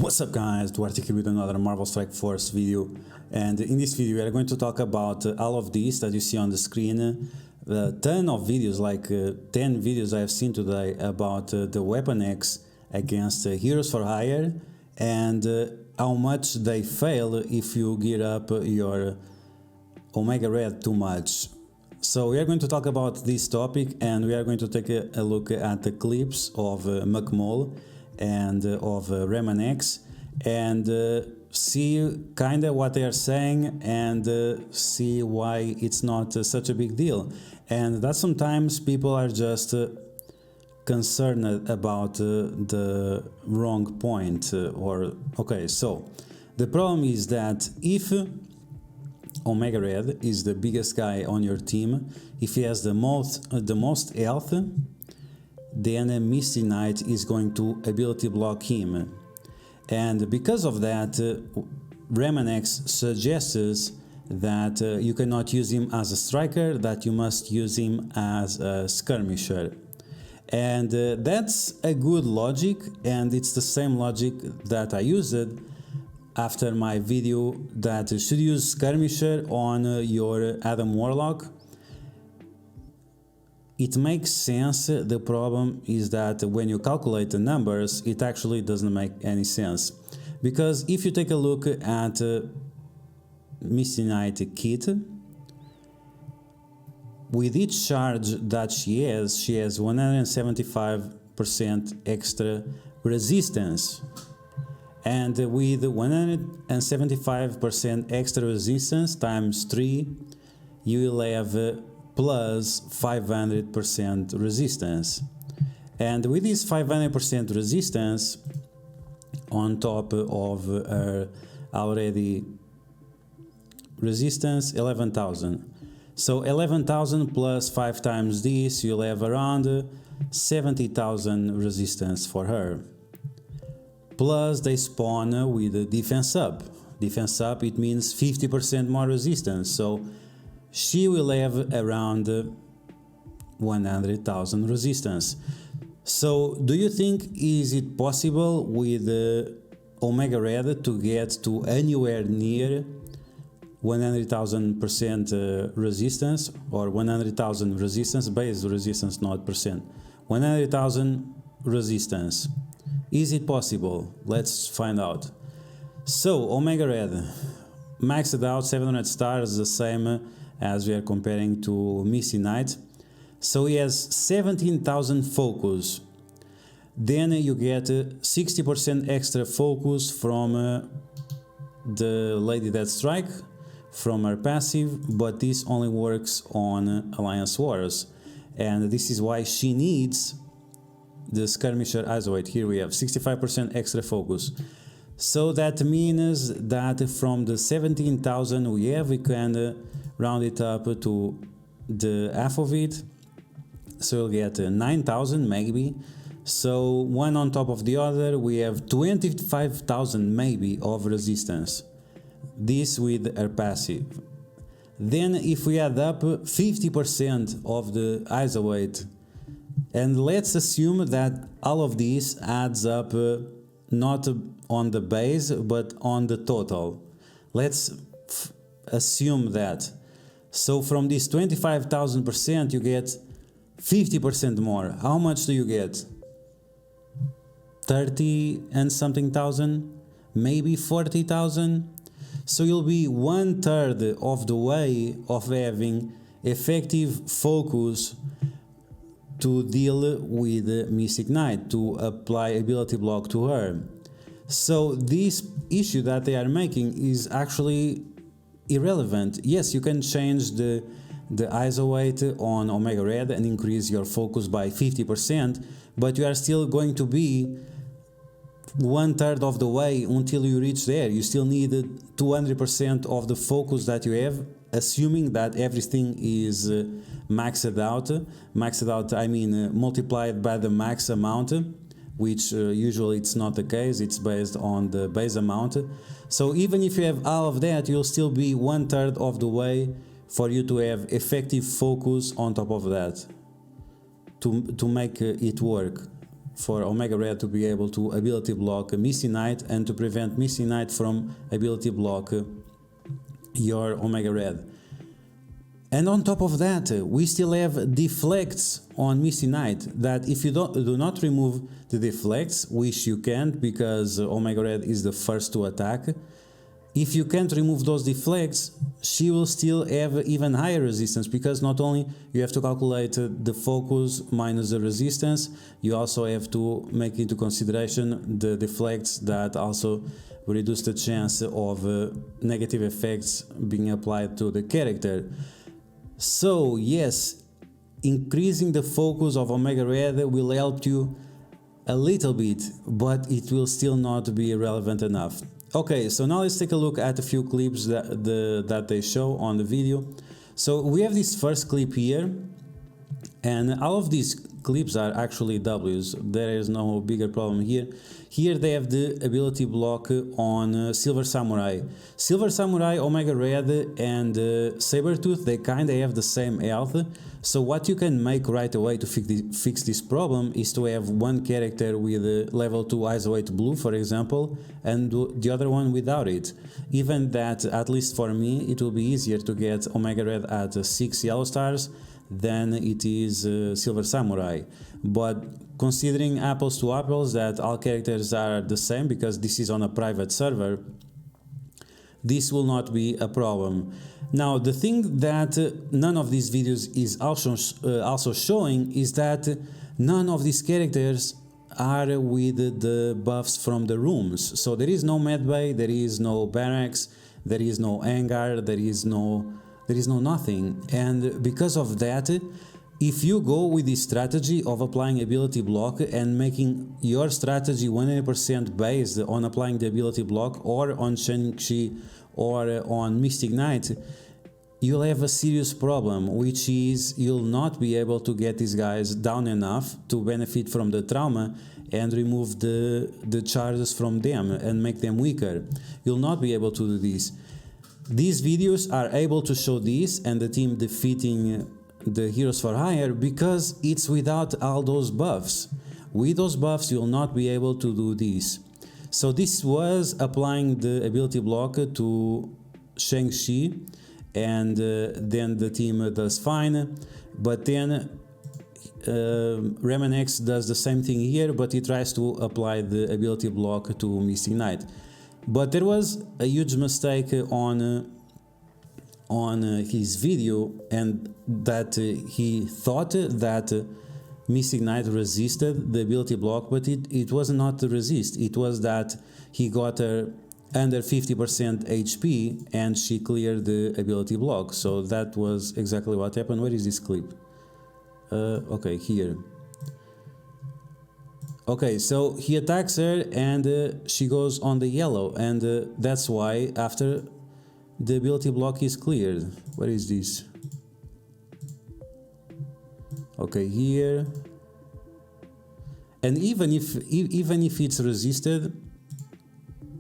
What's up guys, Duarte here with another Marvel Strike Force video, and in this video we are going to talk about all of these that you see on the screen. A ton of videos, like 10 videos I have seen today about the Weapon X against Heroes for Hire, and how much they fail if you gear up your Omega Red too much. So we are going to talk about this topic, and we are going to take a look at the clips of McMull and of Weapon X, and see kinda what they are saying, and see why it's not such a big deal. And that sometimes people are just concerned about the wrong point, okay, so the problem is that if Omega Red is the biggest guy on your team, if he has the most health, then Misty Knight is going to ability block him. And because of that, Weapon X suggests that you cannot use him as a striker, that you must use him as a skirmisher. And that's a good logic, and it's the same logic that I used after my video that you should use skirmisher on your Adam Warlock. It makes sense. The problem is that when you calculate the numbers, it actually doesn't make any sense. Because if you take a look at Misty Knight kit, with each charge that she has 175% extra resistance. And with 175% extra resistance times 3, you will have plus 500% resistance. And with this 500% resistance on top of her already resistance 11,000. So 11,000 plus 5 times this, you'll have around 70,000 resistance for her. Plus they spawn with a defense up. Defense up, it means 50% more resistance. So she will have around 100,000 resistance. So do you think is it possible with Omega Red to get to anywhere near 100,000% resistance, or 100,000 resistance, base resistance, not percent, 100,000 resistance? Is it possible? Let's find out. So Omega Red maxed out 700 stars, the same as we are comparing to Misty Knight. So he has 17,000 focus. Then you get 60% extra focus from the Lady Deathstrike, from her passive, but this only works on Alliance Wars. And this is why she needs the Skirmisher Isolate. Here we have 65% extra focus. So that means that from the 17,000 we have, we can round it up to the half of it, so we'll get 9,000 maybe. So one on top of the other, we have 25,000 maybe of resistance. This with her passive. Then if we add up 50% of the isolate, and let's assume that all of this adds up not on the base but on the total. Let's assume that. So from this 25,000% you get 50% more. How much do you get? 30 and something thousand? Maybe 40,000? So you'll be 1/3 of the way of having effective focus to deal with Misty Knight, to apply ability block to her. So this issue that they are making is actually irrelevant. Yes, you can change the isolate on Omega Red and increase your focus by 50%, but you are still going to be 1/3 of the way until you reach there. You still need 200% of the focus that you have, assuming that everything is maxed out. Maxed out, I mean multiplied by the max amount, which usually it's not the case, it's based on the base amount. So even if you have all of that, you'll still be 1/3 of the way for you to have effective focus on top of that, to make it work. for Omega Red to be able to ability block Misty Knight and to prevent Misty Knight from ability block your Omega Red. And on top of that, we still have deflects on Misty Knight that if you do not remove the deflects, which you can't because Omega Red is the first to attack, if you can't remove those deflects, she will still have even higher resistance, because not only you have to calculate the focus minus the resistance, you also have to make into consideration the deflects that also reduce the chance of negative effects being applied to the character. So yes, increasing the focus of Omega Red will help you a little bit, but it will still not be relevant enough. Okay, so now let's take a look at a few clips that they show on the video. So we have this first clip here, and all of these clips are actually W's. There is no bigger problem here. Here they have the ability block on Silver Samurai. Silver Samurai, Omega Red and Sabertooth, they kinda have the same health. So what you can make right away to fix this problem is to have one character with level 2 isolate blue, for example, and the other one without it. Even that, at least for me, it will be easier to get Omega Red at 6 yellow stars than it is Silver Samurai. But considering apples to apples that all characters are the same, because this is on a private server, this will not be a problem. Now, the thing that none of these videos is also showing is that none of these characters are with the buffs from the rooms. So there is no medbay, there is no barracks, there is no hangar, there is no nothing. And because of that, if you go with the strategy of applying ability block and making your strategy 100% based on applying the ability block, or on Shang-Chi or on Misty Knight, you'll have a serious problem, which is you'll not be able to get these guys down enough to benefit from the trauma and remove the charges from them and make them weaker. You'll not be able to do this. These videos are able to show this and the team defeating the Heroes for Hire because it's without all those buffs. With those buffs, you'll not be able to do this. So this was applying the ability block to Shang-Chi, and then the team does fine, but then Remanex does the same thing here, but he tries to apply the ability block to Misty Knight. But there was a huge mistake on his video, and that he thought that Misty Knight resisted the ability block, but it was not the resist. It was that he got her under 50% HP and she cleared the ability block. So that was exactly what happened. Where is this clip? Okay, here. Okay, so he attacks her and she goes on the yellow, and that's why after the ability block is cleared. Where is this? Okay, here. And even if it's resisted,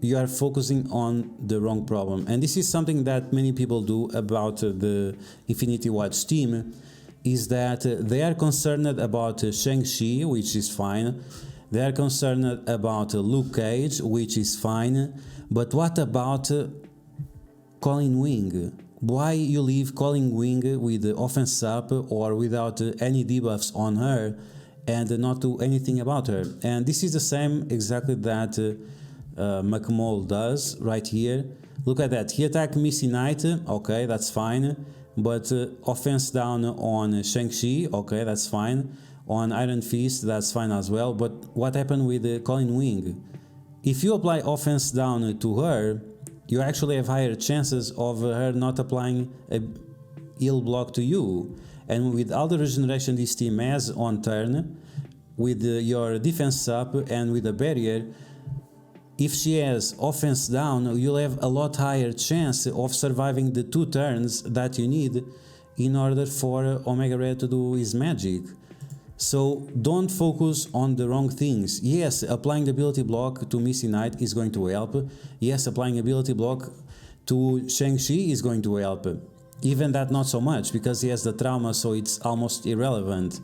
you are focusing on the wrong problem. And this is something that many people do about the Infinity Watch team, is that they are concerned about Shang-Chi, which is fine. They are concerned about Luke Cage, which is fine. But what about Colin Wing? Why you leave Colin Wing with the offense up or without any debuffs on her and not do anything about her? And this is the same exactly that McMall does right here. Look at that. He attacked Misty Knight. Okay, that's fine. But offense down on Shang-Chi. Okay, that's fine. On Iron Fist, that's fine as well. But what happened with Colin Wing? If you apply offense down to her, you actually have higher chances of her not applying a heal block to you. And with all the regeneration this team has on turn, with your defense up and with a barrier, if she has offense down, you'll have a lot higher chance of surviving the 2 turns that you need in order for Omega Red to do his magic. So don't focus on the wrong things. Yes, applying the ability block to Misty Knight is going to help. Yes, applying ability block to Shang-Chi is going to help. Even that not so much, because he has the trauma, so it's almost irrelevant.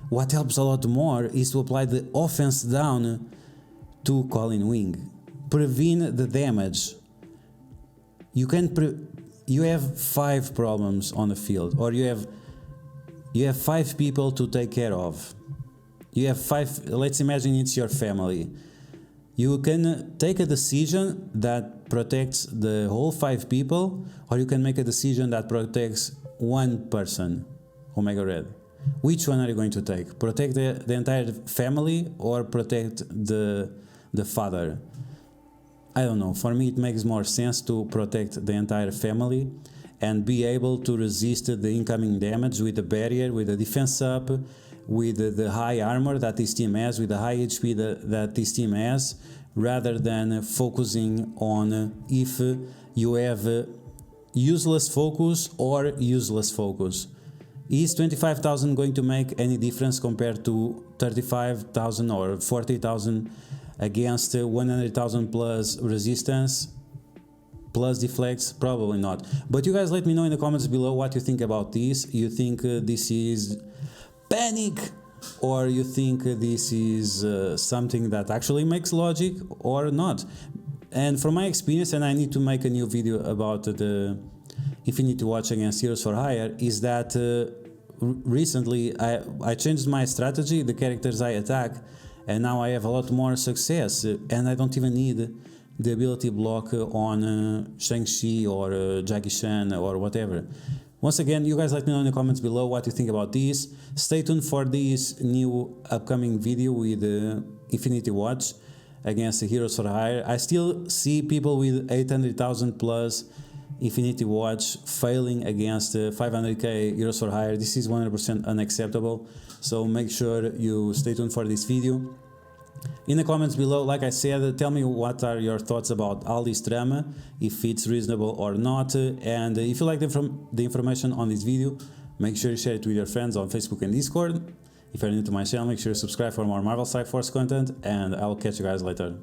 what helps a lot more is to apply the offense down to Colin Wing. Prevene the damage. You have 5 problems on the field, or you have 5 people to take care of. You have 5, let's imagine it's your family. You can take a decision that protects the whole 5 people, or you can make a decision that protects one person, Omega Red. Which one are you going to take? Protect the entire family or protect the father? I don't know. For me, it makes more sense to protect the entire family and be able to resist the incoming damage with the barrier, with the defense up, with the high armor that this team has, with the high HP that this team has, rather than focusing on if you have useless focus or useless focus. Is 25,000 going to make any difference compared to 35,000 or 40,000 against 100,000 plus resistance plus deflects? Probably not. But you guys let me know in the comments below what you think about this. You think this is Panik, or you think this is something that actually makes logic or not? And from my experience, and I need to make a new video about the Infinity Watch against Heroes for Hire, is that recently I changed my strategy, the characters I attack, and now I have a lot more success, and I don't even need the ability block on Shang-Chi or Jackie Chan or whatever. Once again, you guys let me know in the comments below what you think about this. Stay tuned for this new upcoming video with Infinity Watch against the Heroes for Hire. I still see people with 800,000 plus Infinity Watch failing against 500k Heroes for Hire. This is 100% unacceptable, so make sure you stay tuned for this video. In the comments below, like I said, tell me what are your thoughts about all this drama, if it's reasonable or not, and if you like the information on this video, make sure you share it with your friends on Facebook and Discord. If you're new to my channel, make sure you subscribe for more Marvel Strike Force content, and I'll catch you guys later.